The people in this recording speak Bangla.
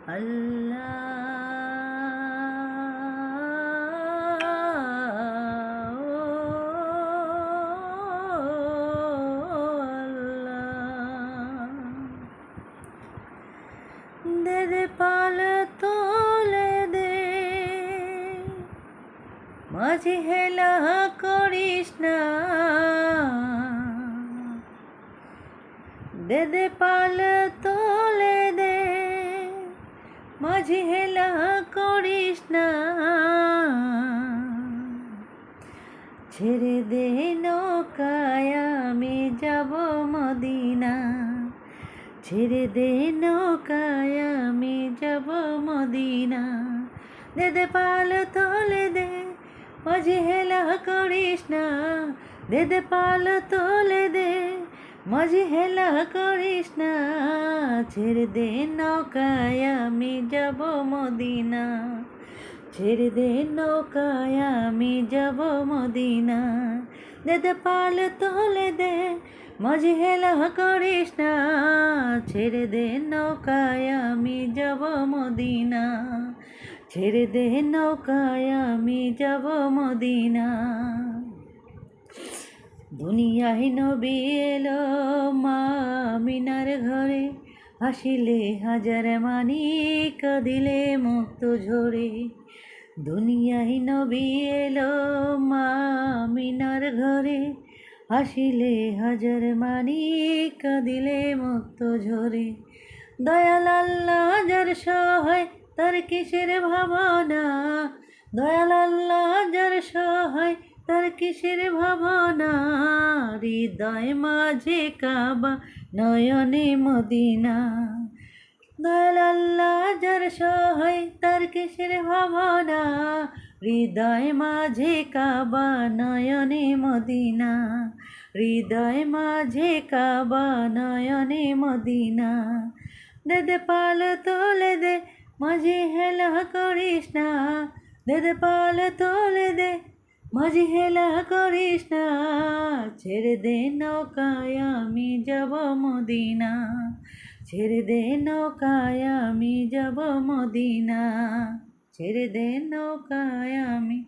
দে দে পাল তোলে দে, মাঝি হেলা করিস না। দে দে পাল তোলে দে, মাঝি হেলা করিস না। ছেড়ে দে নৌকায় আমি যাব মদিনা, ছেড়ে দে নৌকায় আমি যাব মদিনা। দে দে পাল তোলে দে, মাঝি হেলা করিস না। দে দে পাল তোলে দে, মাঝি হেলা করিস না। ছেড়ে দে নৌকায় আমি যাব মদিনা, ছেড়ে দে নৌকায় আমি যাব মদিনা। দে দে পাল তোলে দে, মাঝি হেলা করিস না। ছেড়ে দে নৌকায় আমি যাব মদিনা, ছেড়ে দে নৌকায় আমি যাব মদিনা। দুনিয়ায় নবী এলো মা আমিনার ঘরে, হাসিলে হাজার মানি কাঁদিলে মুক্ত ঝরে। দুনিয়ায় নবী এলো মা আমিনার ঘরে, হাসিলে হাজার মানি কাঁদিলে মুক্ত ঝরে। দয়াল আল্লাহ যার সহায় তার কিসের ভাবনা, দয়াল আল্লাহ যার সহায় তার কিসের ভাবনা। হৃদয় মাঝে কাবা নয়নে মদিনা, দয়াল আল্লাহ যার সহায় তার কিসের ভাবনা। হৃদয় মাঝে কাবা নয়নে মদিনা, হৃদয় মাঝে কাবা নয়নে মদিনা। দে দে পাল তোলে দে, মাঝি হেলা করিস না। দে দে পাল তোলে দে, মাঝি হেলা করিস না। ছেড়ে দে নৌকায় আমি যাব মদিনা, ছেড়ে দে নৌকায় আমি যাব মদিনা, ছেড়ে দে নৌকায় আমি